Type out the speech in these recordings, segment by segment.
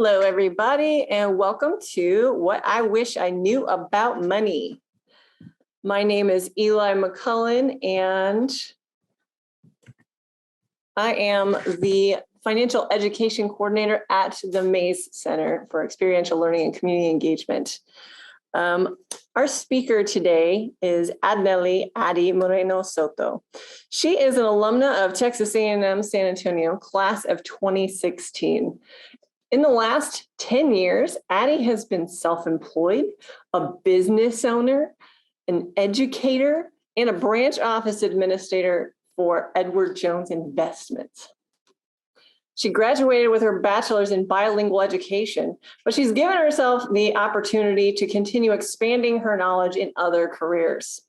Hello, everybody, and welcome to What I Wish I Knew About Money. My name is Eli McCullen, and I am the Financial Education Coordinator at the Mays Center for Experiential Learning and Community Engagement. Our speaker today is Addinelly Addy Soto. She is an alumna of Texas A&M San Antonio, class of 2016. In the last 10 years, Addy has been self-employed, a business owner, an educator, and a branch office administrator for Edward Jones Investments. She graduated with her bachelor's in bilingual education, but she's given herself the opportunity to continue expanding her knowledge in other careers.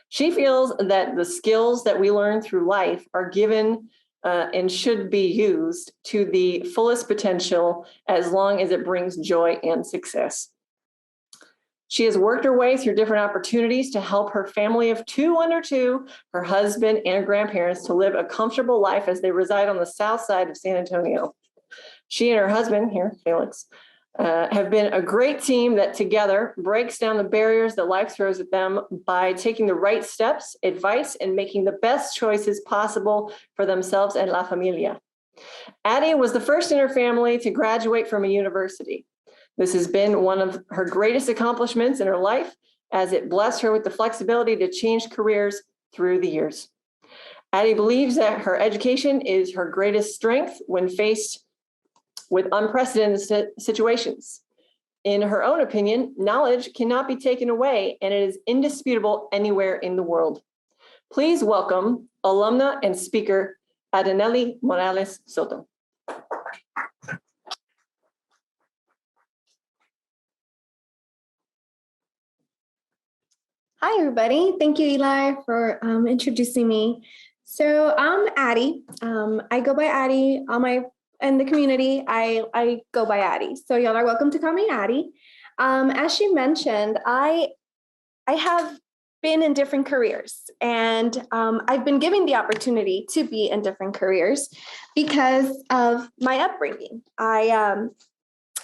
She feels that the skills that we learn through life are given and should be used to the fullest potential as long as it brings joy and success. She has worked her way through different opportunities to help her family of two under two, her husband and grandparents, to live a comfortable life as they reside on the south side of San Antonio. She and her husband, here, Felix, have been a great team that together breaks down the barriers that life throws at them by taking the right steps, advice, and making the best choices possible for themselves and La Familia. Addy was the first in her family to graduate from a university. This has been one of her greatest accomplishments in her life, as it blessed her with the flexibility to change careers through the years. Addy believes that her education is her greatest strength when faced with unprecedented situations. In her own opinion, knowledge cannot be taken away, and it is indisputable anywhere in the world. Please welcome alumna and speaker Addinelly Soto. Hi, everybody. Thank you, Eli, for introducing me. So I'm Addy. I go by Addy. In the community, I go by Addy. So y'all are welcome to call me Addy. As she mentioned, I have been in different careers, and I've been given the opportunity to be in different careers because of my upbringing. I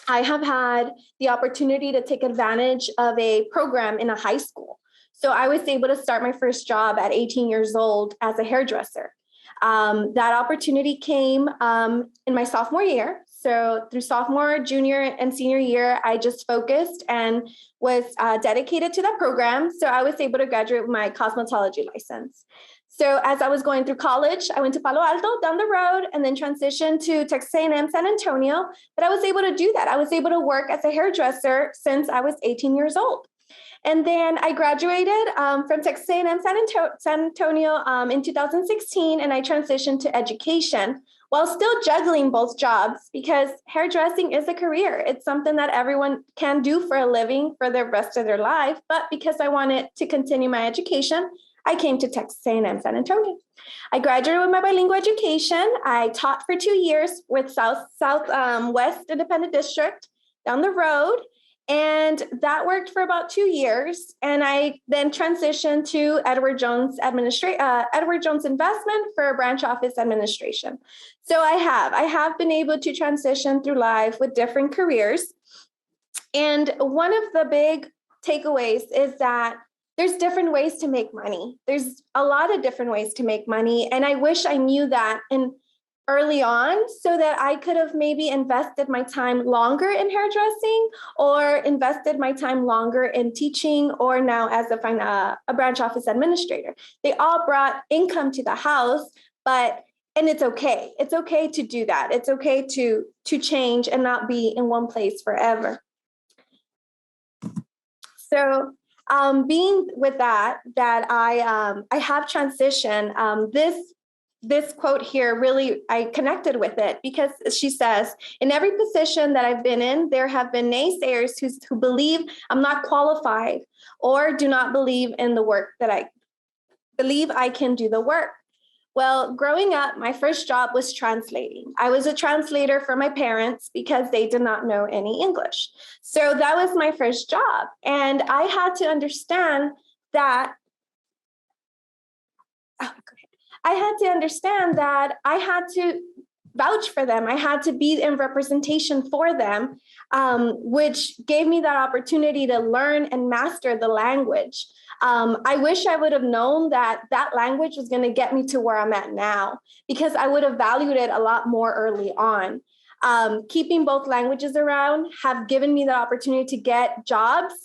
have had the opportunity to take advantage of a program in a high school. So I was able to start my first job at 18 years old as a hairdresser. That opportunity came in my sophomore year. So through sophomore, junior, and senior year, I just focused and was dedicated to that program. So I was able to graduate with my cosmetology license. So as I was going through college, I went to Palo Alto down the road and then transitioned to Texas A&M San Antonio. But I was able to do that. I was able to work as a hairdresser since I was 18 years old. And then I graduated from Texas A&M San Antonio in 2016, and I transitioned to education while still juggling both jobs because hairdressing is a career. It's something that everyone can do for a living for the rest of their life. But because I wanted to continue my education, I came to Texas A&M San Antonio. I graduated with my bilingual education. I taught for 2 years with Southwest Independent District down the road. And that worked for about 2 years. And I then transitioned to Edward Jones Investment for branch office administration. So I have been able to transition through life with different careers. And one of the big takeaways is that there's different ways to make money. There's a lot of different ways to make money. And I wish I knew that early on so that I could have maybe invested my time longer in hairdressing or invested my time longer in teaching or now as a branch office administrator. They all brought income to the house, and it's okay. It's okay to do that. It's okay to change and not be in one place forever. So being with that I have transitioned, this quote here, really, I connected with it because she says, in every position that I've been in, there have been naysayers who believe I'm not qualified or do not believe in the work that I believe I can do the work. Well, growing up, my first job was translating. I was a translator for my parents because they did not know any English. So that was my first job. And I had to understand that I had to vouch for them. I had to be in representation for them, which gave me that opportunity to learn and master the language. I wish I would have known that that language was going to get me to where I'm at now, because I would have valued it a lot more early on. Keeping both languages around have given me the opportunity to get jobs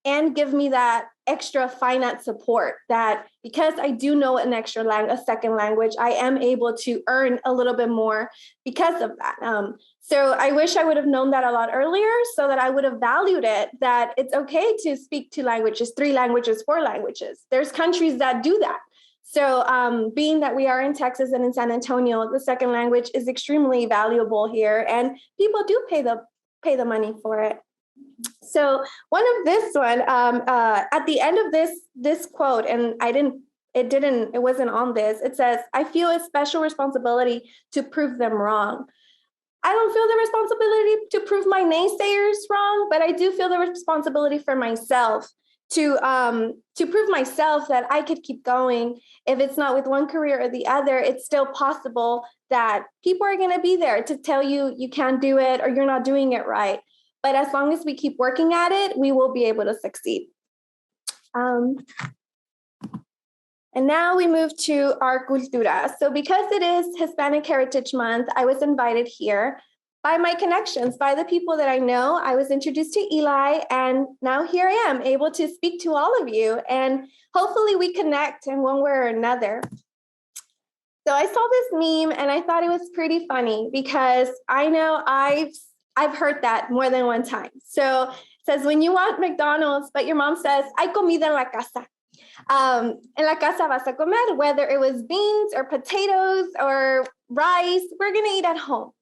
and give me that extra finance support, that because I do know an extra a second language, I am able to earn a little bit more because of that. So I wish I would have known that a lot earlier, so that I would have valued it, that it's okay to speak 2 languages, 3 languages, 4 languages. There's countries that do that. So being that we are in Texas and in San Antonio, the second language is extremely valuable here, and people do pay the money for it. So at the end of this quote, and it wasn't on this, it says, "I feel a special responsibility to prove them wrong." I don't feel the responsibility to prove my naysayers wrong, but I do feel the responsibility for myself to prove myself that I could keep going. If it's not with one career or the other, it's still possible that people are going to be there to tell you you can't do it or you're not doing it right. But as long as we keep working at it, we will be able to succeed. And now we move to our cultura. So because it is Hispanic Heritage Month, I was invited here by my connections, by the people that I know. I was introduced to Eli, and now here I am able to speak to all of you, and hopefully we connect in one way or another. So I saw this meme and I thought it was pretty funny, because I know I've heard that more than one time. So it says, when you want McDonald's, but your mom says, "Hay comida en la casa." En la casa vas a comer, whether it was beans or potatoes or rice, we're gonna eat at home.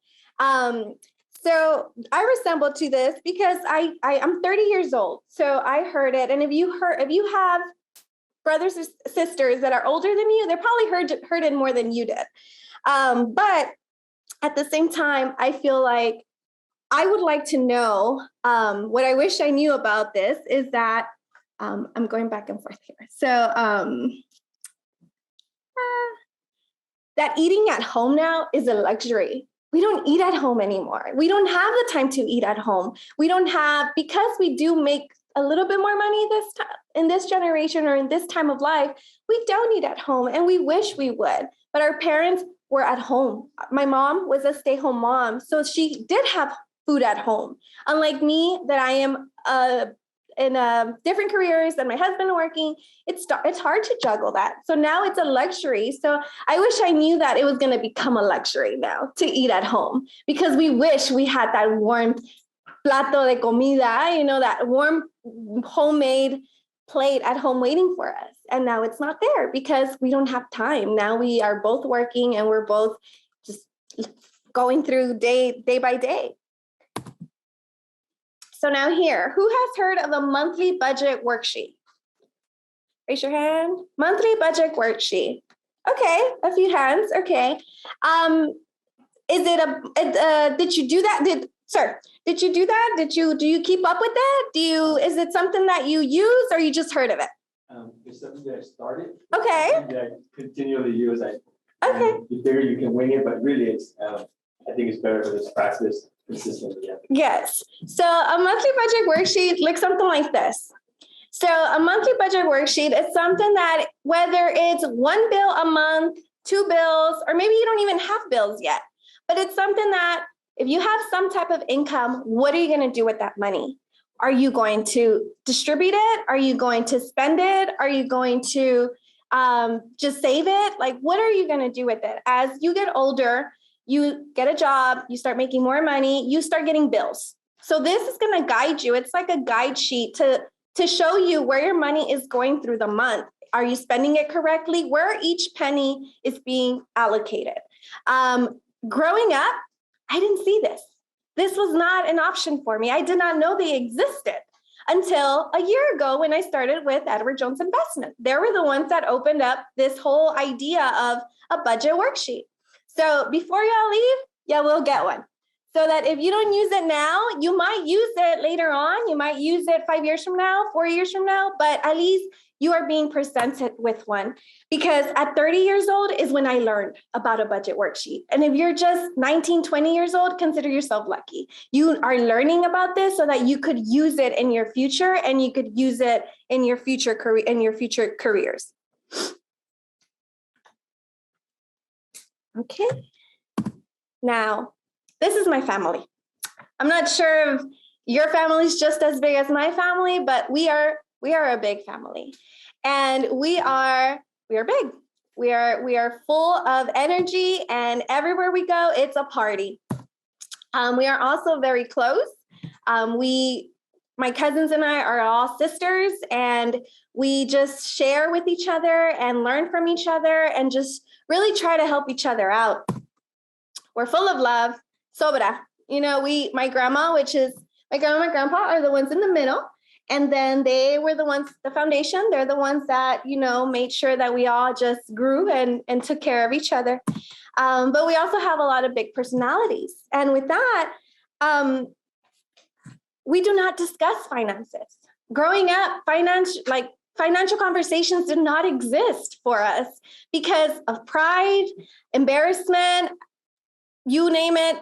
So I resemble to this because I'm 30 years old. So I heard it. And if you have brothers or sisters that are older than you, they probably heard it more than you did. But at the same time, I feel like I would like to know, what I wish I knew about this is that, I'm going back and forth here. So that eating at home now is a luxury. We don't eat at home anymore. We don't have the time to eat at home. We don't have, because we do make a little bit more money this time, in this generation or in this time of life, we don't eat at home, and we wish we would. But our parents were at home. My mom was a stay-home mom, so she did have food at home. Unlike me, that I am in different careers than my husband working, it's hard to juggle that. So now it's a luxury. So I wish I knew that it was going to become a luxury now to eat at home, because we wish we had that warm plato de comida, that warm homemade plate at home waiting for us. And now it's not there because we don't have time. Now we are both working and we're both just going through day by day. So now here, who has heard of a monthly budget worksheet? Raise your hand. Monthly budget worksheet. Okay, a few hands. Okay. Is it did you do that? Did you do that? Do you keep up with that? Is it something that you use, or you just heard of it? It's something that I started. Okay. That I continually use. Okay. You figure you can wing it, but really it's, I think it's better to just practice consistently. Yes. So a monthly budget worksheet looks something like this. So a monthly budget worksheet is something that, whether it's 1 bill a month, 2 bills, or maybe you don't even have bills yet, but it's something that if you have some type of income, what are you going to do with that money? Are you going to distribute it? Are you going to spend it? Are you going to just save it? Like, what are you going to do with it? As you get older, you get a job, you start making more money, you start getting bills. So this is going to guide you. It's like a guide sheet to show you where your money is going through the month. Are you spending it correctly? Where each penny is being allocated. Growing up, I didn't see this. This was not an option for me. I did not know they existed until a year ago when I started with Edward Jones Investment. They were the ones that opened up this whole idea of a budget worksheet. So before y'all leave, yeah, we'll get one. so that if you don't use it now, you might use it later on. You might use it 5 years from now, 4 years from now, but at least you are being presented with one. Because at 30 years old is when I learned about a budget worksheet. And if you're just 19, 20 years old, consider yourself lucky. You are learning about this so that you could use it in your future, and you could use it in your future careers. Okay. Now, this is my family. I'm not sure if your family is just as big as my family, but we are a big family, and we are big. We are full of energy, and everywhere we go, it's a party. We are also very close. My cousins and I are all sisters, and we just share with each other and learn from each other and just really try to help each other out. We're full of love. Sobra. My grandma, and my grandpa are the ones in the middle. And then they were the ones, the foundation. They're the ones that, made sure that we all just grew and took care of each other. But we also have a lot of big personalities. And with that, we do not discuss finances. Growing up, financial conversations did not exist for us because of pride, embarrassment, you name it.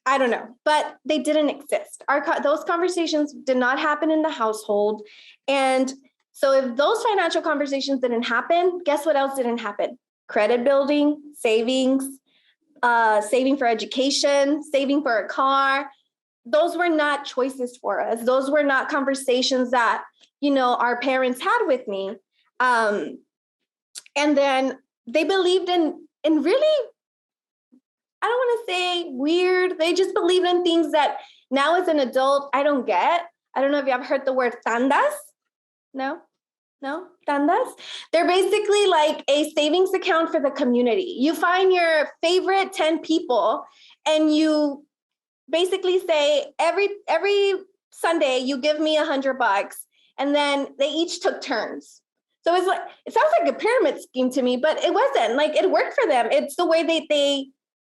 I don't know, but they didn't exist. Those conversations did not happen in the household. And so if those financial conversations didn't happen, guess what else didn't happen? Credit building, savings, saving for education, saving for a car. Those were not choices for us. Those were not conversations that, our parents had with me. And then they believed in really, I don't want to say weird. They just believed in things that now as an adult, I don't get. I don't know if you have heard the word tandas. No, tandas. They're basically like a savings account for the community. You find your favorite 10 people and you basically say every Sunday, you give me $100, and then they each took turns. So it sounds like a pyramid scheme to me, but it wasn't. It worked for them. It's the way they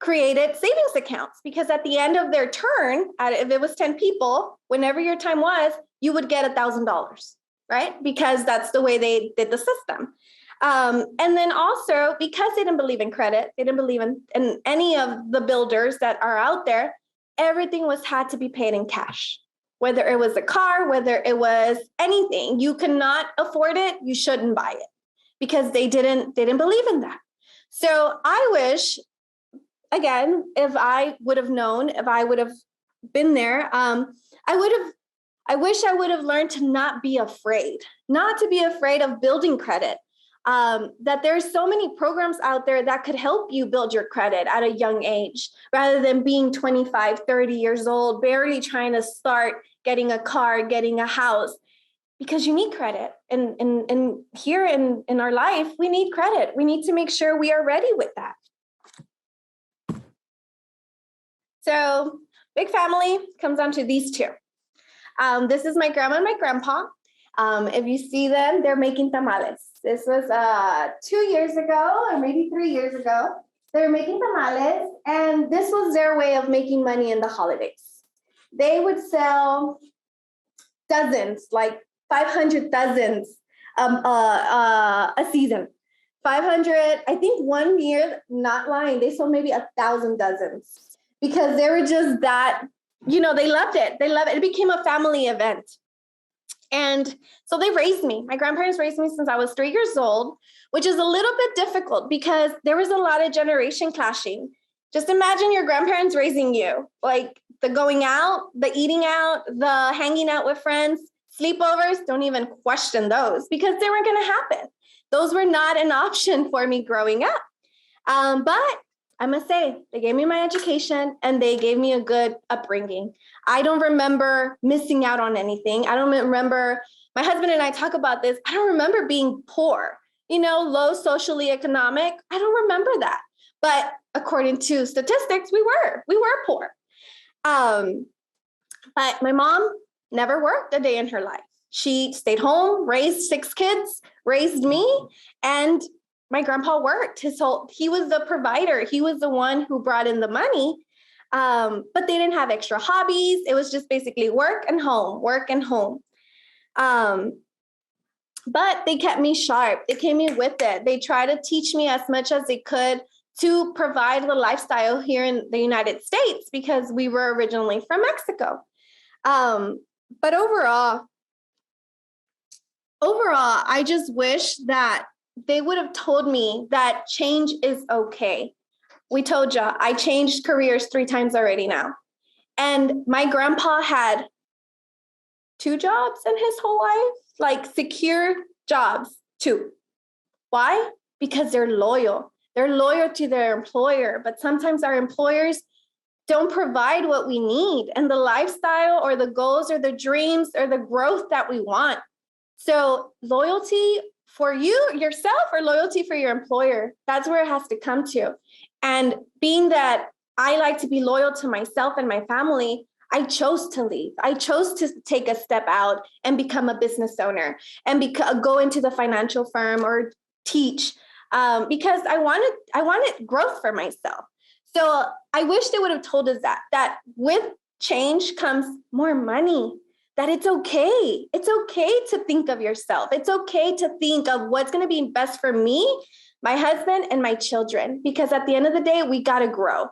created savings accounts, because at the end of their turn, if it was 10 people, whenever your time was, you would get $1,000, right? Because that's the way they did the system. And then also, because they didn't believe in credit, they didn't believe in any of the builders that are out there, everything had to be paid in cash. Whether it was a car, whether it was anything, you could not afford it, you shouldn't buy it, because they didn't believe in that. So I wish, again, if I would have known, if I would have been there, I wish I would have learned to not be afraid of building credit. That there's so many programs out there that could help you build your credit at a young age, rather than being 25, 30 years old, barely trying to start getting a car, getting a house, because you need credit. And here in our life, we need credit. We need to make sure we are ready with that. So big family comes down to these two. This is my grandma and my grandpa. If you see them, they're making tamales. This was 2 years ago, or maybe 3 years ago. They're making tamales, and this was their way of making money in the holidays. They would sell dozens, like 500 dozens a season. 500, I think 1 year, not lying, they sold maybe 1,000 dozens, because they were just that, they loved it. It became a family event. And so they raised me. My grandparents raised me since I was 3 years old, which is a little bit difficult because there was a lot of generation clashing. Just imagine your grandparents raising you, like the going out, the eating out, the hanging out with friends, sleepovers. Don't even question those, because they weren't going to happen. Those were not an option for me growing up. But I must say, they gave me my education and they gave me a good upbringing. I don't remember missing out on anything. I don't remember, my husband and I talk about this, I don't remember being poor, low socially economic. I don't remember that. But according to statistics, we were poor. But my mom never worked a day in her life. She stayed home, raised 6 kids, raised me, and my grandpa worked he was the provider. He was the one who brought in the money. But they didn't have extra hobbies. It was just basically work and home, work and home. But they kept me sharp. They kept me with it. They tried to teach me as much as they could to provide the lifestyle here in the United States because we were originally from Mexico. But overall, I just wish that they would have told me that change is okay. We told ya, I changed careers 3 times already now. And my grandpa had 2 jobs in his whole life, like secure jobs, 2. Why? Because they're loyal. They're loyal to their employer, but sometimes our employers don't provide what we need and the lifestyle or the goals or the dreams or the growth that we want. So loyalty for you, yourself, or loyalty for your employer, that's where it has to come to. And being that I like to be loyal to myself and my family, I chose to leave. I chose to take a step out and become a business owner and go into the financial firm or teach because I wanted growth for myself. So I wish they would have told us that with change comes more money, that it's okay. It's okay to think of yourself. It's okay to think of what's going to be best for me, my husband, and my children, because at the end of the day, we got to grow.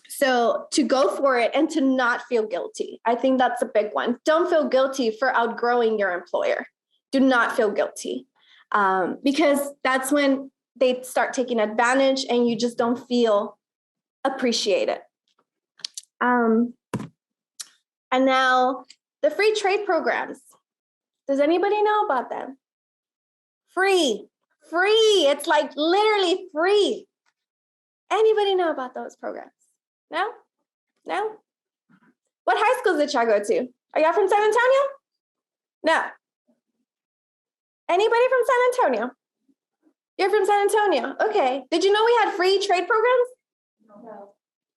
So to go for it and to not feel guilty. I think that's a big one. Don't feel guilty for outgrowing your employer. Do not feel guilty because that's when they start taking advantage and you just don't feel appreciated. And now the free trade programs. Does anybody know about them? Free. It's like literally free. Anybody know about those programs? No? What high schools did y'all go to? Are y'all from San Antonio? No. Anybody from San Antonio? You're from San Antonio. Okay. Did you know we had free trade programs?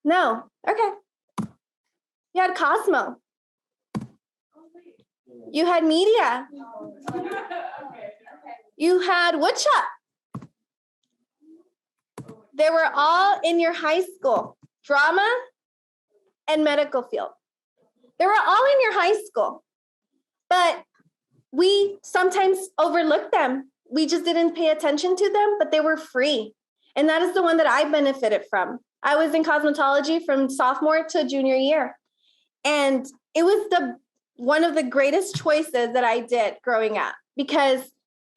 No. Okay. You had Cosmo. You had media. You had woodshop. They were all in your high school. Drama and medical field. They were all in your high school. But we sometimes overlooked them. We just didn't pay attention to them, but they were free. And that is the one that I benefited from. I was in cosmetology from sophomore to junior year. And it was one of the greatest choices that I did growing up, because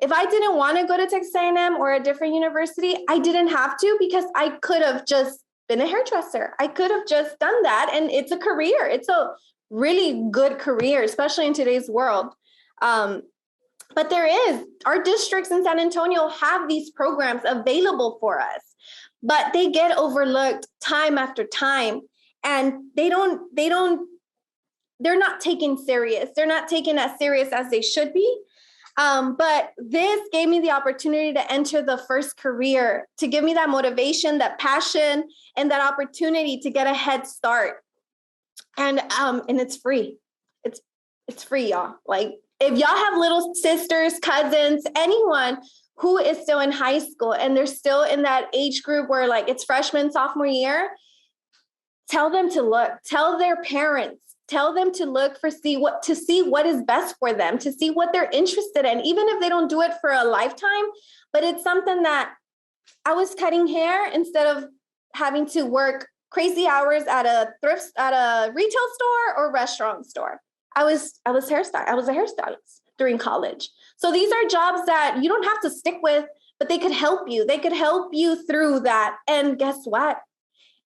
if I didn't want to go to Texas A&M or a different university, I didn't have to, because I could have just been a hairdresser. I could have just done that. And it's a career. It's a really good career, especially in today's world. But our districts in San Antonio have these programs available for us, but they get overlooked time after time. And they're not taken serious. They're not taken as serious as they should be. But this gave me the opportunity to enter the first career, to give me that motivation, that passion, and that opportunity to get a head start. And it's free. It's free, y'all. Like, if y'all have little sisters, cousins, anyone who is still in high school and they're still in that age group where like it's freshman, sophomore year, tell them to look. Tell their parents. Tell them to look to see what is best for them, to see what they're interested in, even if they don't do it for a lifetime. But it's something that I was cutting hair instead of having to work crazy hours at a retail store or restaurant store. I was a hairstylist during college. So these are jobs that you don't have to stick with, but they could help you. They could help you through that. And guess what?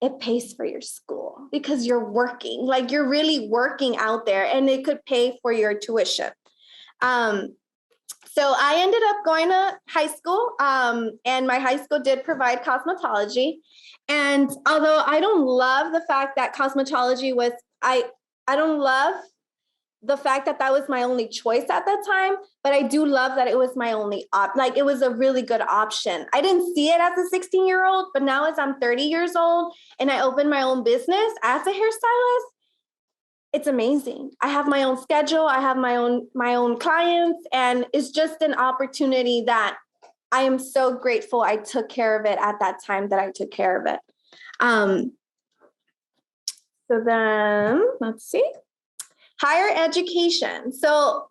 It pays for your school because you're working, like you're really working out there, and it could pay for your tuition. So I ended up going to high school, and my high school did provide cosmetology. And although I don't love the fact that cosmetology was, I don't love the fact that that was my only choice at that time, but I do love that it was my only it was a really good option. I didn't see it as a 16-year-old, but now as I'm 30 years old and I open my own business as a hairstylist, it's amazing. I have my own schedule. I have my own clients, and it's just an opportunity that I am so grateful I took care of it at that time that I took care of it. So then, let's see. Higher education. So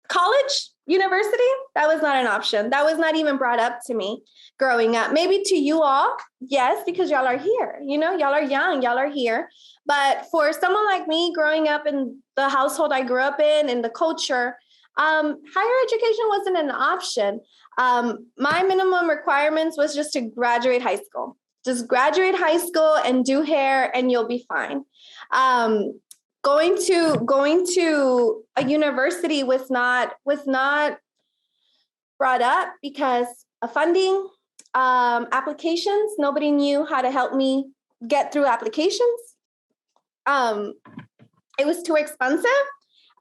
college, university, that was not an option. That was not even brought up to me growing up. Maybe to you all, yes, because y'all are here. You know, y'all are young, y'all are here. But for someone like me growing up in the household I grew up in the culture, higher education wasn't an option. My minimum requirements was just to graduate high school. Just graduate high school and do hair and you'll be fine. Going to a university was not brought up because of funding, applications. Nobody knew how to help me get through applications. It was too expensive.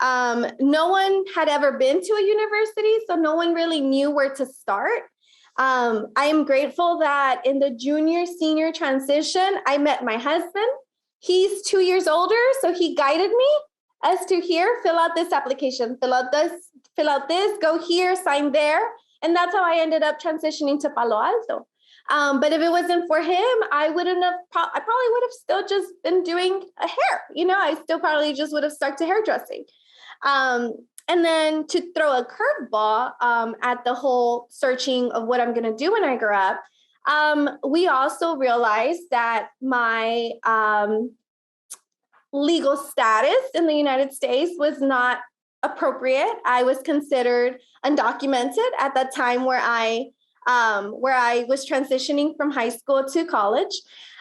No one had ever been to a university, so no one really knew where to start. I am grateful that in the junior senior transition, I met my husband. He's 2 years older, so he guided me as to here, fill out this application, fill out this, go here, sign there. And that's how I ended up transitioning to Palo Alto. But if it wasn't for him, I probably would have still just been doing a hair. You know, I still probably just would have stuck to hairdressing. And then to throw a curveball at the whole searching of what I'm going to do when I grow up, we also realized that my legal status in the United States was not appropriate. I was considered undocumented at that time where I was transitioning from high school to college.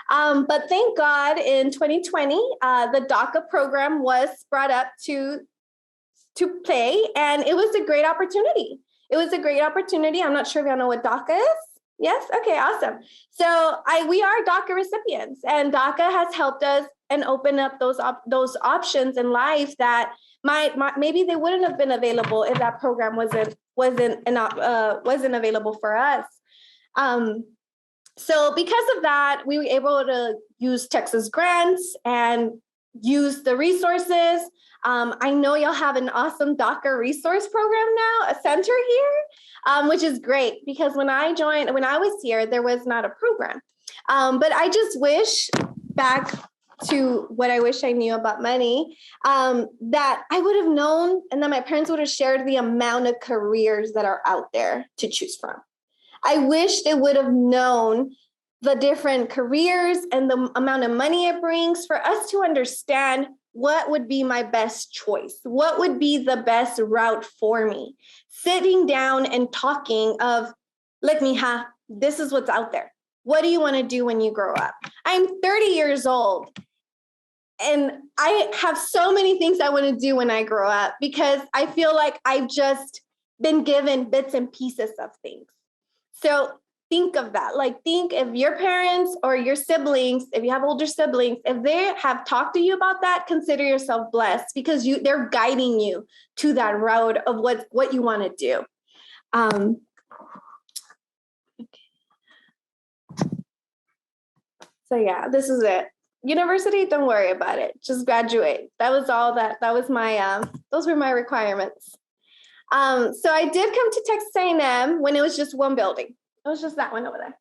But thank God in 2020, the DACA program was brought up to play, and it was a great opportunity. It was a great opportunity. I'm not sure if y'all know what DACA is. Yes? Okay, awesome. So we are DACA recipients, and DACA has helped us and open up those options in life that maybe they wouldn't have been available if that program wasn't available for us. So because of that, we were able to use Texas grants and use the resources. I know y'all have an awesome DACA resource program now, a center here, which is great because when I was here, there was not a program. But I just wish back to what I wish I knew about money, that I would have known and that my parents would have shared the amount of careers that are out there to choose from. I wish they would have known the different careers and the amount of money it brings for us to understand what would be my best choice, what would be the best route for me. Sitting down and talking of, like, mija, this is what's out there. What do you want to do when you grow up? I'm 30 years old. And I have so many things I want to do when I grow up because I feel like I've just been given bits and pieces of things. So think of that. Like, think if your parents or your siblings, if you have older siblings, if they have talked to you about that, consider yourself blessed because they're guiding you to that road of what you want to do. So yeah, this is it. University, don't worry about it. Just graduate. That was all that was my, those were my requirements. So I did come to Texas A&M when it was just one building. It was just that one over there.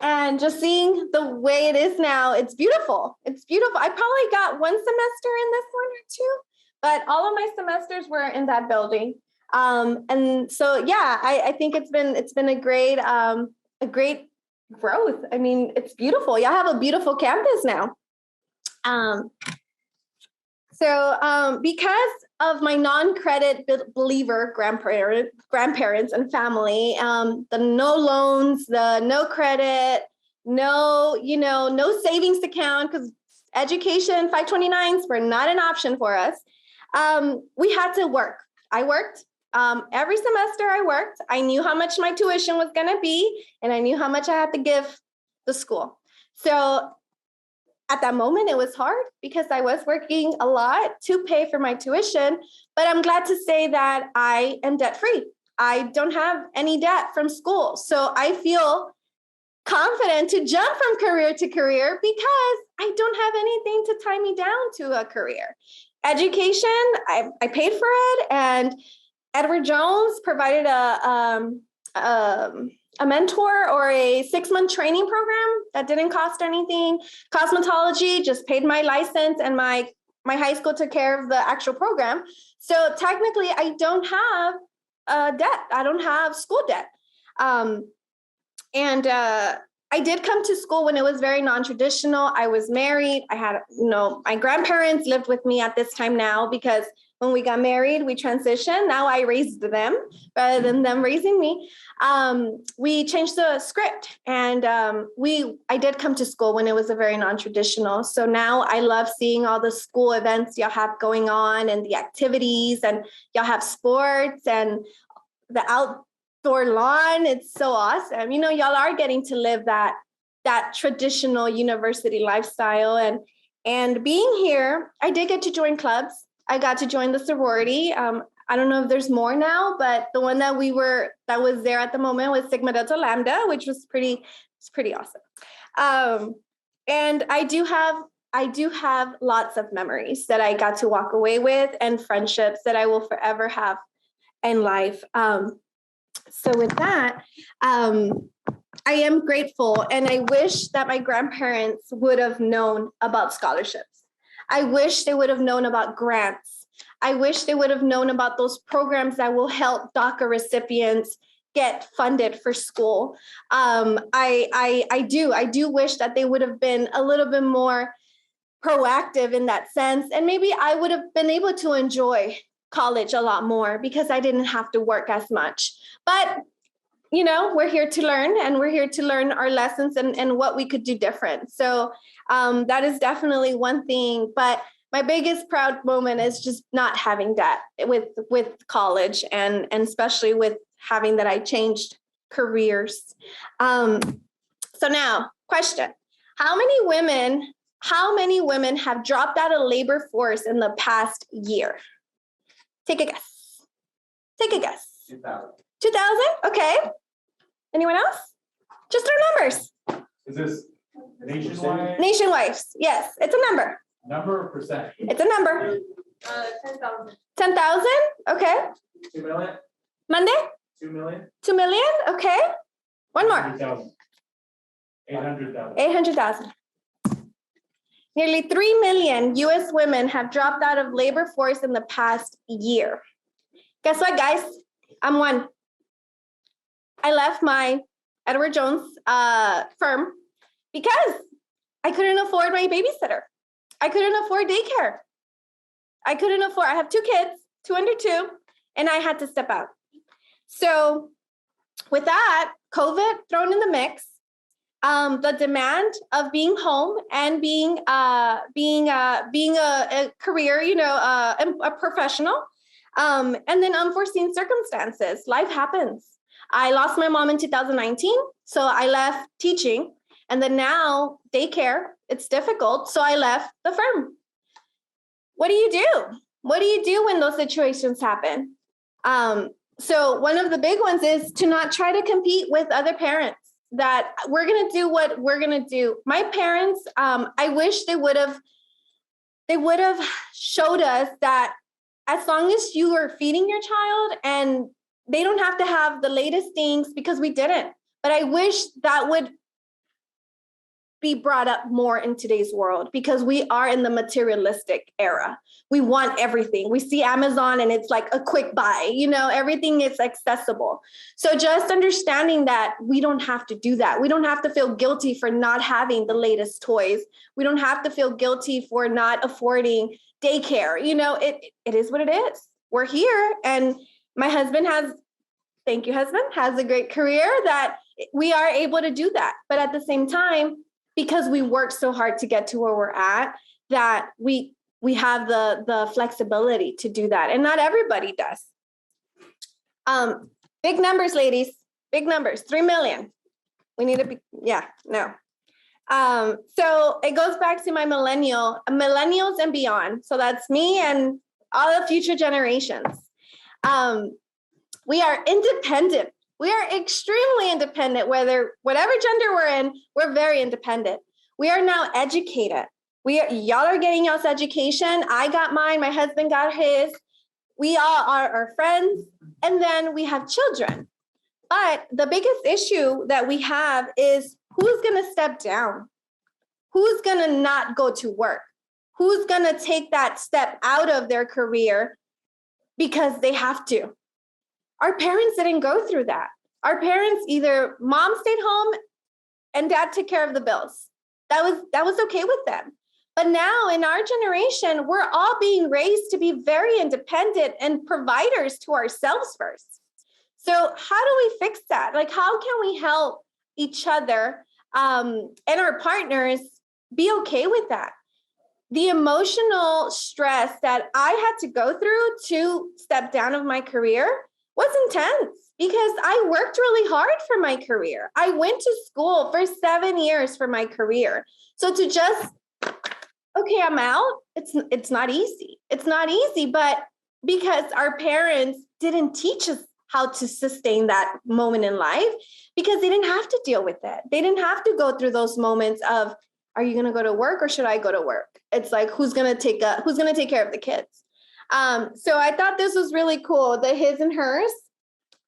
And just seeing the way it is now, it's beautiful. It's beautiful. I probably got one semester in this one or two, but all of my semesters were in that building. And so, yeah, I think it's been a great growth. I mean, it's beautiful. Y'all have a beautiful campus now. Because of my non-credit believer grandparents and family, the no loans, the no credit, no savings account, because education 529s were not an option for us. We had to work. I worked. Every semester I worked. I knew how much my tuition was going to be, and I knew how much I had to give the school. So at that moment, it was hard because I was working a lot to pay for my tuition, but I'm glad to say that I am debt-free. I don't have any debt from school. So I feel confident to jump from career to career because I don't have anything to tie me down to a career. Education, I paid for it, and Edward Jones provided a mentor or a 6-month training program that didn't cost anything. Cosmetology just paid my license, and my high school took care of the actual program. So technically, I don't have debt. I don't have school debt. And I did come to school when it was very non-traditional. I was married. I had, my grandparents lived with me at this time now, because when we got married, we transitioned. Now I raised them rather than them raising me. We changed the script, and I did come to school when it was a very non-traditional. So now I love seeing all the school events y'all have going on, and the activities, and y'all have sports and the outdoor lawn. It's so awesome. Y'all are getting to live that traditional university lifestyle. And being here, I did get to join clubs. I got to join the sorority. I don't know if there's more now, but the one that was there at the moment was Sigma Delta Lambda, which was pretty awesome. And I do have lots of memories that I got to walk away with, and friendships that I will forever have in life. So with that, I am grateful, and I wish that my grandparents would have known about scholarships. I wish they would have known about grants. I wish they would have known about those programs that will help DACA recipients get funded for school. I do wish that they would have been a little bit more proactive in that sense. And maybe I would have been able to enjoy college a lot more, because I didn't have to work as much. But we're here to learn, and we're here to learn our lessons and what we could do different. So that is definitely one thing. But my biggest proud moment is just not having debt with college, and especially with having that I changed careers. So now, question: How many women have dropped out of labor force in the past year? Take a guess. 2,000. 2,000? Okay. Anyone else? Just our numbers. Is this nationwide? Nationwide. Yes, it's a number. Number or percent? It's a number. 10,000. 10,000? Okay. 2 million? Monday? 2 million? 2 million? Okay. One more. 800,000. 800,000. 800,000. Nearly 3 million US women have dropped out of labor force in the past year. Guess what, guys? I'm one. I left my Edward Jones firm because I couldn't afford my babysitter. I couldn't afford daycare. I have 2 kids, 2 under 2, and I had to step out. So with that, COVID thrown in the mix, the demand of being home and being a career, a professional, and then unforeseen circumstances. Life happens. I lost my mom in 2019, so I left teaching, and then now daycare. It's difficult, so I left the firm. What do you do? What do you do when those situations happen? So one of the big ones is to not try to compete with other parents. That we're going to do what we're going to do. My parents, I wish they would have showed us that as long as you are feeding your child, and they don't have to have the latest things, because we didn't. But I wish that would be brought up more in today's world, because we are in the materialistic era. We want everything. We see Amazon and it's like a quick buy, everything is accessible. So just understanding that we don't have to do that. We don't have to feel guilty for not having the latest toys. We don't have to feel guilty for not affording daycare. It is what it is. We're here, and my husband has a great career that we are able to do that. But at the same time, because we work so hard to get to where we're at, that we have the flexibility to do that. And not everybody does. Big numbers, ladies, big numbers, 3 million. We need to be, no. So it goes back to my millennials and beyond. So that's me and all the future generations. We are independent. We are extremely independent, whatever gender we're in, we're very independent. We are now educated. Y'all are getting y'all's education. I got mine, my husband got his. We all are our friends. And then we have children. But the biggest issue that we have is who's going to step down? Who's going to not go to work? Who's going to take that step out of their career because they have to? Our parents didn't go through that. Our parents, either mom stayed home and dad took care of the bills. That was okay with them. But now in our generation, we're all being raised to be very independent and providers to ourselves first. So how do we fix that? Like, how can we help each other and our partners be okay with that? The emotional stress that I had to go through to step down of my career was intense because I worked really hard for my career. I went to school for 7 years for my career. So to just, okay, I'm out, it's not easy. It's not easy, but because our parents didn't teach us how to sustain that moment in life, because they didn't have to deal with it. They didn't have to go through those moments of, are you going to go to work or should I go to work? It's like, who's going to take care of the kids? So I thought this was really cool, the his and hers.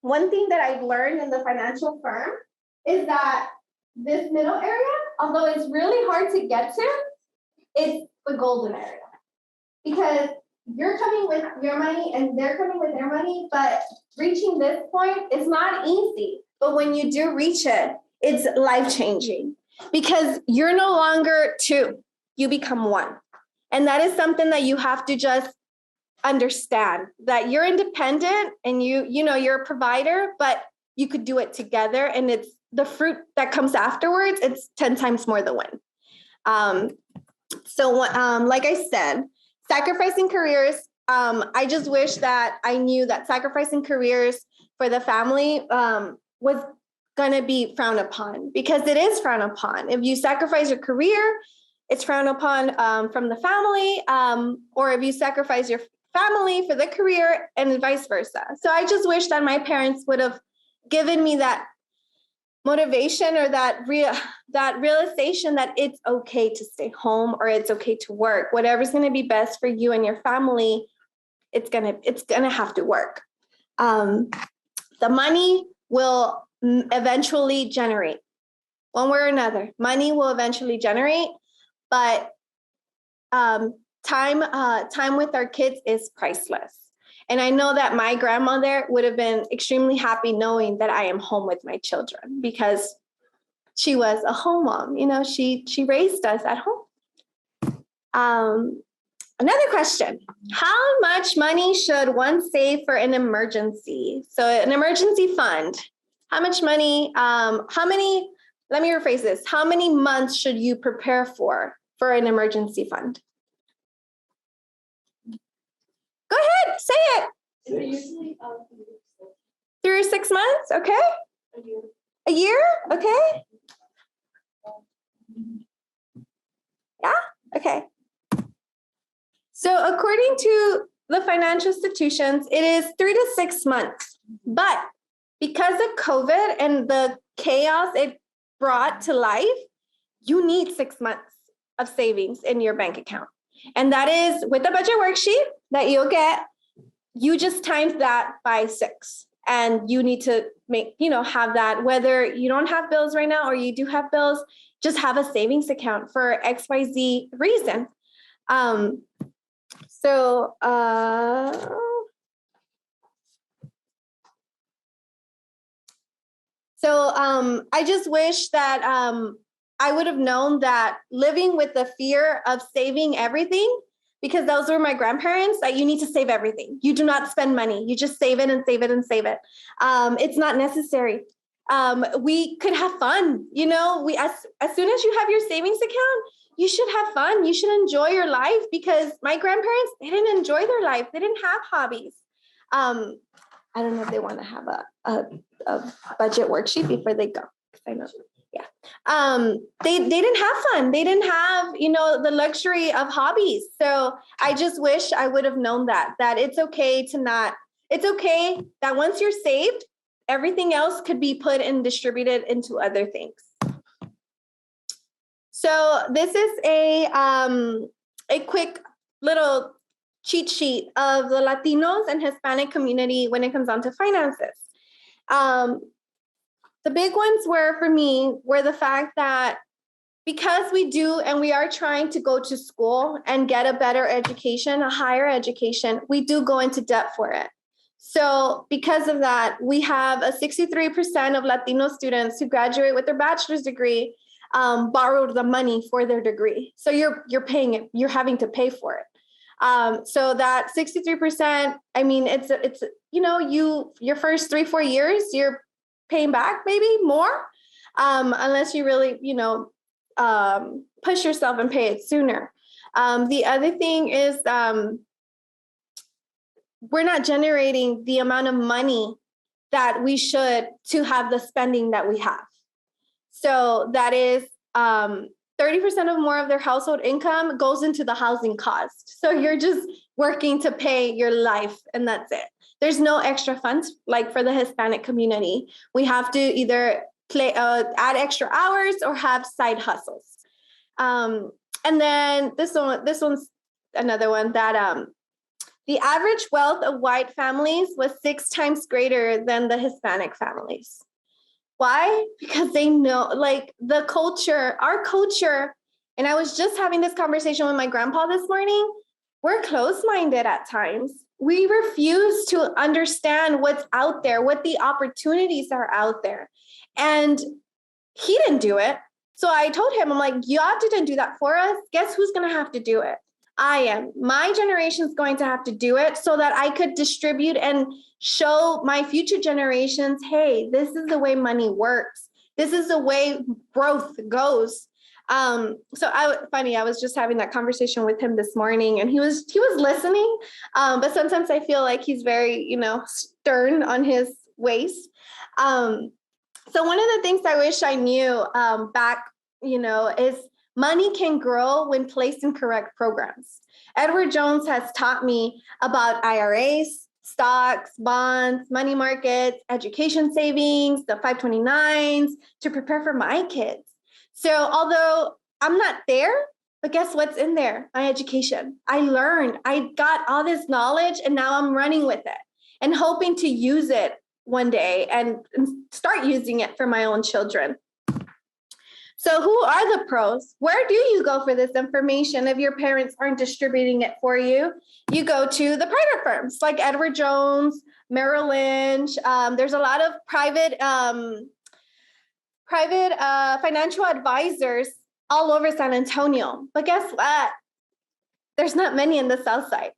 One thing that I've learned in the financial firm is that this middle area, although it's really hard to get to, it's the golden area. Because you're coming with your money and they're coming with their money, but reaching this point is not easy. But when you do reach it, it's life-changing because you're no longer two, you become one. And that is something that you have to just understand, that you're independent and you're a provider, but you could do it together. And it's the fruit that comes afterwards, it's 10 times more the win. So like I said, sacrificing careers, I just wish that I knew that sacrificing careers for the family was going to be frowned upon, because it is frowned upon. If you sacrifice your career, it's frowned upon from the family, or if you sacrifice your family for the career and vice versa. So I just wish that my parents would have given me that motivation or that realization that it's okay to stay home or it's okay to work. Whatever's going to be best for you and your family, it's gonna have to work. The money will eventually generate, one way or another. Money will eventually generate, but time with our kids is priceless. And I know that my grandmother would have been extremely happy knowing that I am home with my children, because she was a home mom. She raised us at home. Another question: how much money should one save for an emergency? So an emergency fund. How much money? Let me rephrase this. How many months should you prepare for an emergency fund? Go ahead, say it. Usually 3 or 6 months, okay? A year, okay? Yeah, okay. So according to the financial institutions, it is 3 to 6 months. But because of COVID and the chaos it brought to life, you need 6 months of savings in your bank account. And that is with the budget worksheet that you'll get, you just times that by 6. And you need to have that, whether you don't have bills right now or you do have bills, just have a savings account for XYZ reason. So I just wish that I would have known that living with the fear of saving everything, because those were my grandparents, that you need to save everything. You do not spend money. You just save it and save it and save it. It's not necessary. We could have fun. As soon as you have your savings account, you should have fun. You should enjoy your life, because my grandparents, they didn't enjoy their life. They didn't have hobbies. I don't know if they want to have a budget worksheet before they go. I know. Yeah. They didn't have fun. They didn't have, the luxury of hobbies. So I just wish I would have known that it's okay it's okay that once you're saved, everything else could be put and distributed into other things. So this is a quick little cheat sheet of the Latinos and Hispanic community when it comes down to finances. the big ones were for me were the fact that because we do and we are trying to go to school and get a better education, a higher education, we do go into debt for it. So because of that, we have a 63% of Latino students who graduate with their bachelor's degree borrowed the money for their degree. So you're paying it, you're having to pay for it. So that 63%, I mean, it's your first 3-4 years, you're paying back maybe more, unless you really, push yourself and pay it sooner. The other thing is we're not generating the amount of money that we should to have the spending that we have. So that is 30% of more of their household income goes into the housing cost. So you're just working to pay your life and that's it. There's no extra funds like for the Hispanic community. We have to either add extra hours or have side hustles. And then this one's another one that the average wealth of white families was 6 times greater than the Hispanic families. Why? Because they know, like, the culture, our culture, and I was just having this conversation with my grandpa this morning, we're close-minded at times. We refuse to understand what's out there, what the opportunities are out there. And he didn't do it. So I told him, I'm like, y'all didn't do that for us. Guess who's going to have to do it? I am. My generation's going to have to do it so that I could distribute and show my future generations, hey, this is the way money works. This is the way growth goes. I was just having that conversation with him this morning and he was listening. But sometimes I feel like he's very, stern on his ways. So one of the things I wish I knew back, is money can grow when placed in correct programs. Edward Jones has taught me about IRAs, stocks, bonds, money markets, education savings, the 529s to prepare for my kids. So although I'm not there, but guess what's in there? My education. I learned, I got all this knowledge and now I'm running with it and hoping to use it one day and start using it for my own children. So who are the pros? Where do you go for this information if your parents aren't distributing it for you? You go to the private firms like Edward Jones, Merrill Lynch. There's a lot of private financial advisors all over San Antonio. But guess what? There's not many in the South Side.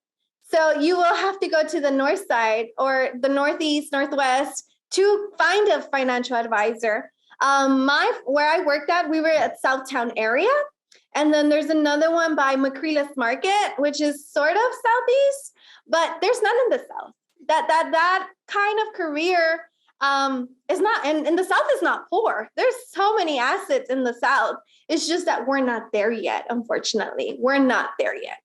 So you will have to go to the North Side or the Northeast, Northwest to find a financial advisor. Where I worked at, we were at Southtown area. And then there's another one by Macreles Market, which is sort of Southeast, but there's none in the South. That kind of career is not, and the South is not poor. There's so many assets in the South. It's just that we're not there yet, unfortunately. We're not there yet.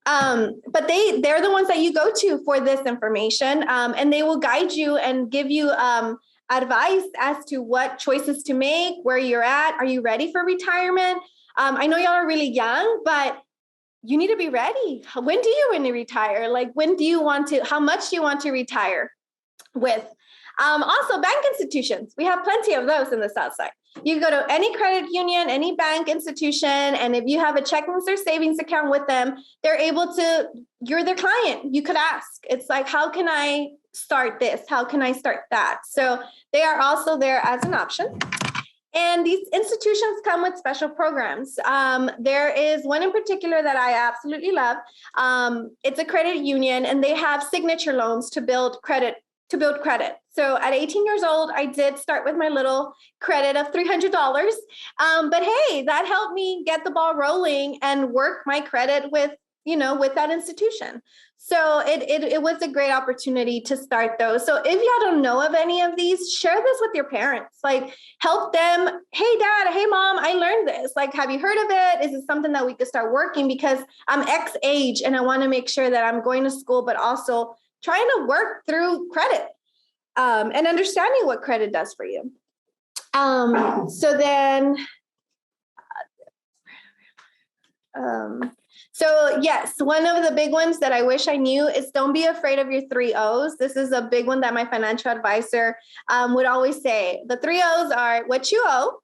But they're the ones that you go to for this information, and they will guide you and give you advice as to what choices to make, where you're at. Are you ready for retirement? I know y'all are really young, but you need to be ready. When do you want to retire? Like, how much do you want to retire with? Also, bank institutions. We have plenty of those in the South Side. You go to any credit union, any bank institution, and if you have a checking or savings account with them, you're their client. You could ask. It's like, how can I start this? How can I start that? So they are also there as an option. And these institutions come with special programs. There is one in particular that I absolutely love. It's a credit union, and they have signature loans to build credit. So at 18 years old, I did start with my little credit of $300. But hey, that helped me get the ball rolling and work my credit with that institution. So it was a great opportunity to start those. So if y'all don't know of any of these, share this with your parents. Like, help them. Hey, Dad. Hey, Mom. I learned this. Like, have you heard of it? Is it something that we could start working? Because I'm X age and I want to make sure that I'm going to school, but also trying to work through credit and understanding what credit does for you. So then So yes, one of the big ones that I wish I knew is don't be afraid of your 3 O's. This is a big one that my financial advisor would always say. The 3 O's are what you owe.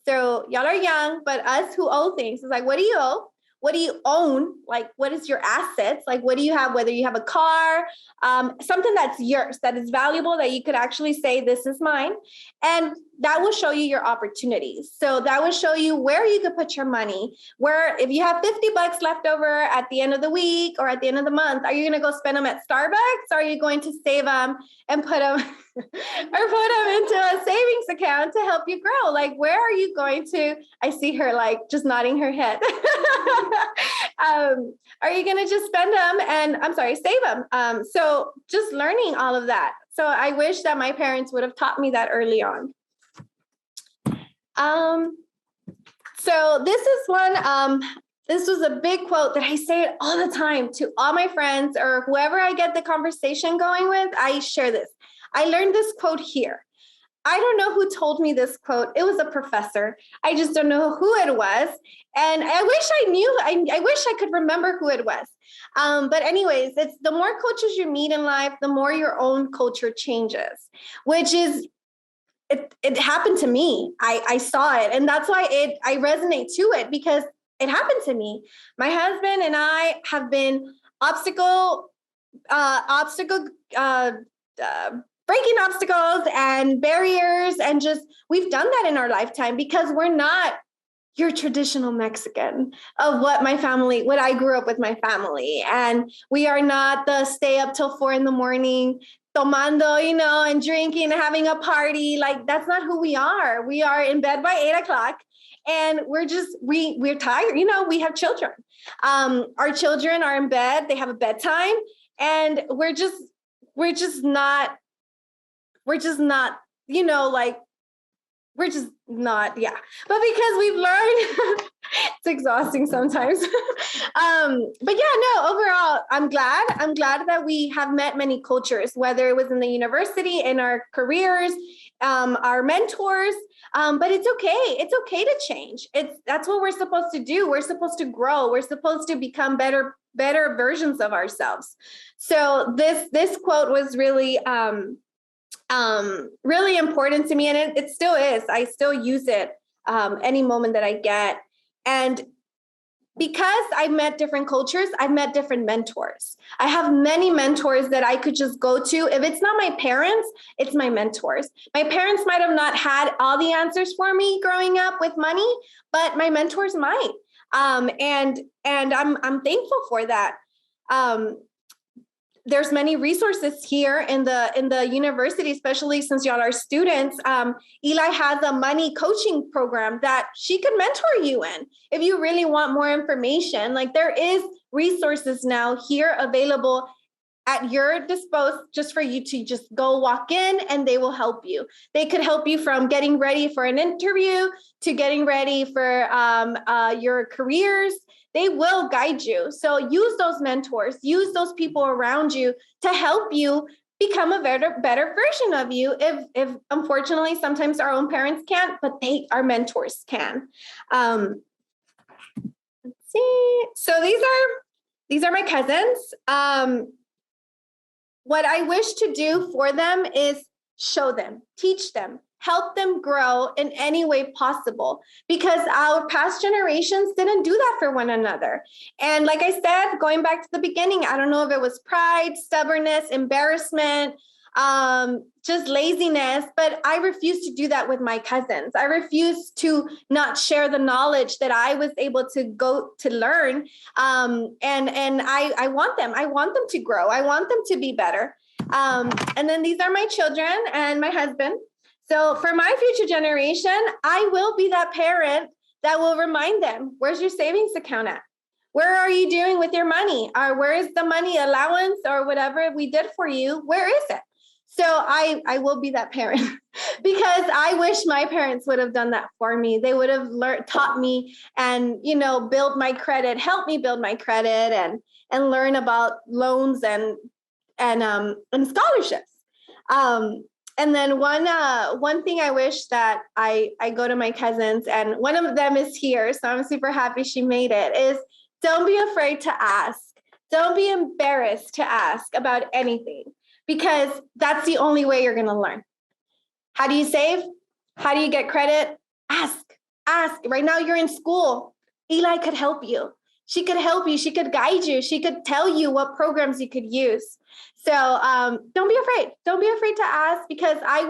So y'all are young, but us who owe things is like, what do you owe? What do you own? Like, what is your assets? Like, what do you have? Whether you have a car, something that's yours, that is valuable, that you could actually say, this is mine. And that will show you your opportunities. So that will show you where you could put your money, where if you have $50 left over at the end of the week or at the end of the month, are you going to go spend them at Starbucks? Or are you going to save them and put them or put them into a savings account to help you grow? Like, where are you going to? I see her like just nodding her head. Are you going to just spend them save them? So just learning all of that. So I wish that my parents would have taught me that early on. So this is one, this was a big quote that I say it all the time to all my friends or whoever I get the conversation going with. I share this. I learned this quote here. I don't know who told me this quote. It was a professor. I just don't know who it was. And I wish I knew, I wish I could remember who it was. But anyways, it's the more cultures you meet in life, the more your own culture changes, which is, it happened to me. I saw it. And that's why I resonate to it, because it happened to me. My husband and I have been breaking obstacles and barriers, and just, we've done that in our lifetime because we're not your traditional Mexican of what I grew up with my family. And we are not the stay up till 4 a.m, tomando, and drinking and having a party. Like, that's not who we are. We are in bed by 8 o'clock. And we're tired. We have children. Our children are in bed. They have a bedtime, and we're just not, yeah. But because we've learned, it's exhausting sometimes. But yeah, no, overall, I'm glad that we have met many cultures, whether it was in the university, in our careers, our mentors. But it's okay. It's okay to change. That's what we're supposed to do. We're supposed to grow. We're supposed to become better versions of ourselves. So this quote was really, really important to me. And it still is. I still use it any moment that I get. And because I've met different cultures, I've met different mentors. I have many mentors that I could just go to. If it's not my parents, it's my mentors. My parents might have not had all the answers for me growing up with money, but my mentors might. And I'm thankful for that. There's many resources here in the university, especially since y'all are students. Eli has a money coaching program that she could mentor you in if you really want more information. Like, there is resources now here available at your disposal, just for you to just go walk in, and they will help you. They could help you from getting ready for an interview to getting ready for your careers. They will guide you. So use those mentors, use those people around you to help you become a better version of you. If unfortunately, sometimes our own parents can't, but our mentors can. Let's see. So these are my cousins. What I wish to do for them is show them, teach them, help them grow in any way possible, because our past generations didn't do that for one another. And like I said, going back to the beginning, I don't know if it was pride, stubbornness, embarrassment, just laziness, but I refuse to do that with my cousins. I refuse to not share the knowledge that I was able to go to learn. And I want them to grow. I want them to be better. And then these are my children and my husband. So for my future generation, I will be that parent that will remind them, where's your savings account at? Where are you doing with your money? Or where is the money allowance or whatever we did for you? Where is it? So I will be that parent because I wish my parents would have done that for me. They would have taught me and, build my credit, help me build my credit and learn about loans and scholarships. And then one thing I wish that I go to my cousins, and one of them is here, so I'm super happy she made it, is Don't be afraid to ask. Don't be embarrassed to ask about anything, because that's the only way you're going to learn. How do you save? How do you get credit? Ask. Right now you're in school. Eli could help you. She could help you. She could guide you. She could tell you what programs you could use. So don't be afraid. Don't be afraid to ask, because I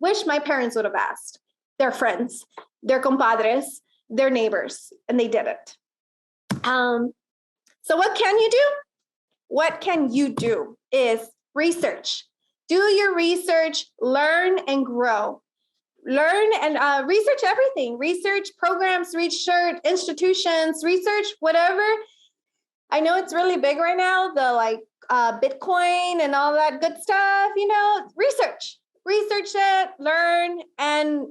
wish my parents would have asked their friends, their compadres, their neighbors, and they didn't. So what can you do? What can you do is research. Do your research, learn and grow. Learn and research everything. Research programs, research institutions, research whatever. I know it's really big right now, the Bitcoin and all that good stuff, research it, learn, and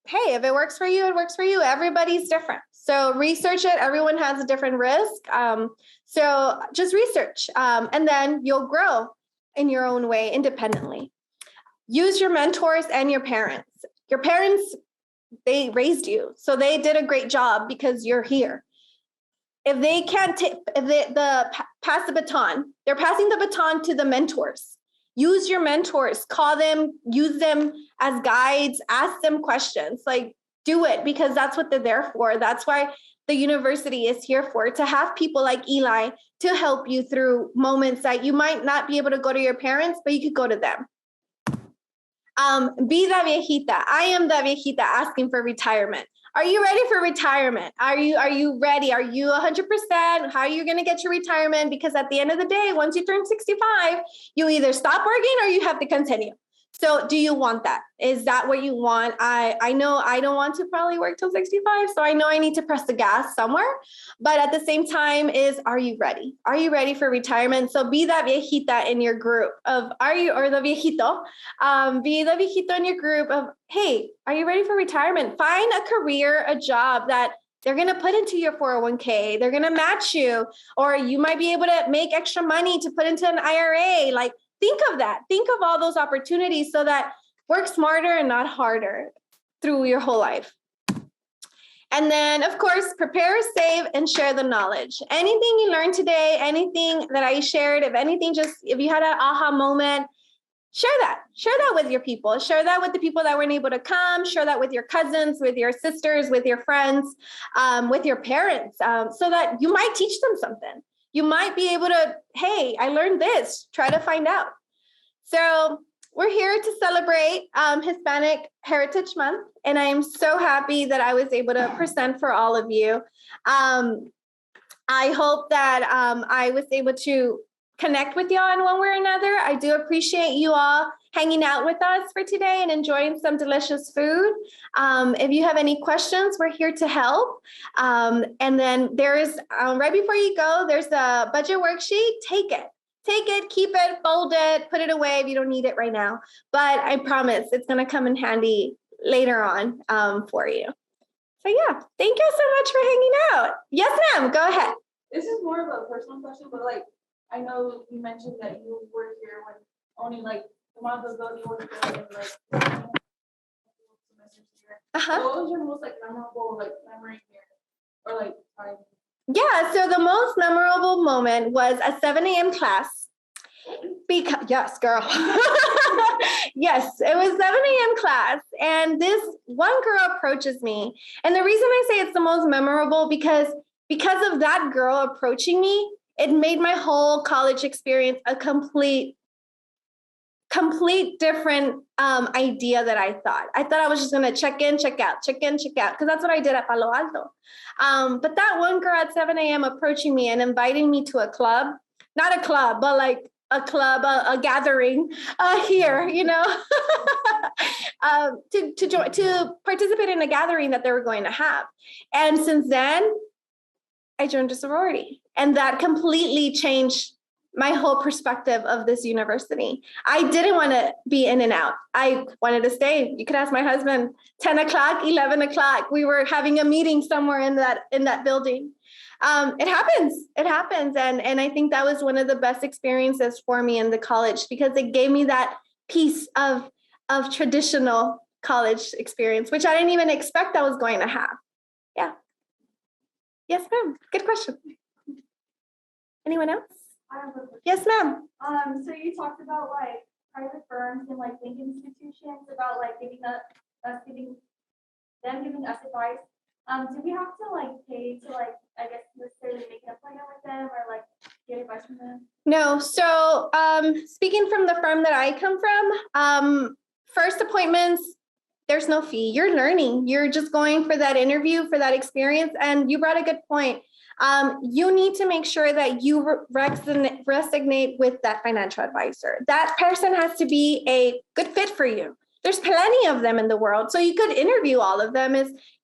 hey, if it works for you, it works for you. Everybody's different. So research it. Everyone has a different risk. So just research, and then you'll grow in your own way independently. Use your mentors and your parents. Your parents, they raised you, so they did a great job because you're here. If they can't pass the baton, they're passing the baton to the mentors. Use your mentors, call them, use them as guides, ask them questions, do it, because that's what they're there for. That's why the university is here for, to have people like Eli to help you through moments that you might not be able to go to your parents, but you could go to them. Be la viejita. I am the viejita asking for retirement. Are you ready for retirement? Are you ready? Are you 100%? How are you going to get your retirement? Because at the end of the day, once you turn 65, you either stop working or you have to continue. So do you want that? Is that what you want? I know I don't want to probably work till 65, so I know I need to press the gas somewhere. But at the same time are you ready? Are you ready for retirement? So be that viejita in your group of, or the viejito, be the viejito in your group of, hey, are you ready for retirement? Find a career, a job that they're going to put into your 401k. They're going to match you, or you might be able to make extra money to put into an IRA. Think of that. Think of all those opportunities so that work smarter and not harder through your whole life. And then, of course, prepare, save, and share the knowledge. Anything you learned today, anything that I shared, if you had an aha moment, share that with your people. Share that with the people that weren't able to come. Share that with your cousins, with your sisters, with your friends, with your parents, so that you might teach them something. You might be able to, hey, I learned this, try to find out. So we're here to celebrate Hispanic Heritage Month, and I am so happy that I was able to present for all of you. I hope that I was able to connect with y'all in one way or another. I do appreciate you all hanging out with us for today and enjoying some delicious food. If you have any questions, we're here to help. And then there's, right before you go, there's a budget worksheet. Take it, keep it, fold it, put it away if you don't need it right now. But I promise it's gonna come in handy later on for you. So yeah, thank you so much for hanging out. Yes, ma'am, go ahead. This is more of a personal question, but I know you mentioned that you were here when only a month ago you were here and semesters here. What was your most memorable memory here, or time? Yeah, so the most memorable moment was a 7 a.m. class. Yes, girl. Yes, it was 7 a.m. class, and this one girl approaches me. And the reason I say it's the most memorable because of that girl approaching me, it made my whole college experience a complete different idea that I thought. I thought I was just gonna check in, check out, because that's what I did at Palo Alto. But that one girl at 7 a.m. approaching me and inviting me to a club, not a club, but a club, a gathering here, to participate in a gathering that they were going to have. And since then, I joined a sorority, and that completely changed my whole perspective of this university. I didn't want to be in and out. I wanted to stay. You could ask my husband, 10 o'clock, 11 o'clock, we were having a meeting somewhere in that building. It happens. And I think that was one of the best experiences for me in the college, because it gave me that piece of traditional college experience, which I didn't even expect I was going to have. Yeah. Yes, ma'am. Good question. Anyone else? I have a question. Yes, ma'am. So you talked about like private firms and like big institutions about like giving them giving us advice. Do we have to like pay to like, I guess necessarily make an appointment with them or like get advice from them? No. So speaking from the firm that I come from, first appointments, there's no fee. You're learning. You're just going for that interview, for that experience. And you brought a good point. You need to make sure that you resonate with that financial advisor. That person has to be a good fit for you. There's plenty of them in the world. So you could interview all of them.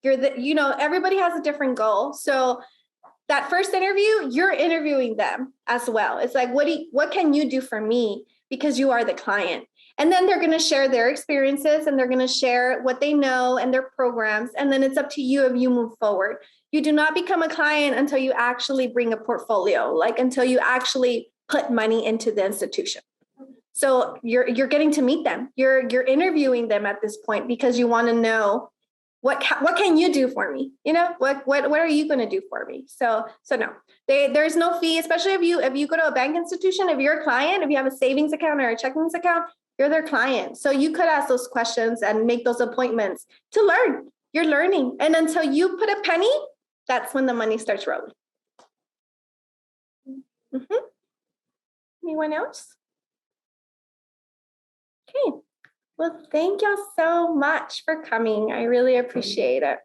Everybody has a different goal. So that first interview, you're interviewing them as well. It's like, what can you do for me? Because you are the client. And then they're going to share their experiences and they're going to share what they know and their programs. And then it's up to you if you move forward. You do not become a client until you actually bring a portfolio, like until you actually put money into the institution. So you're getting to meet them. You're interviewing them at this point because you want to know what can you do for me? What are you going to do for me? So no, there's no fee, especially if you go to a bank institution. If you're a client, if you have a savings account or a checking account, you're their client. So you could ask those questions and make those appointments to learn. You're learning, and until you put a penny, that's when the money starts rolling. Mm-hmm. Anyone else? Okay. Well, thank y'all so much for coming. I really appreciate it.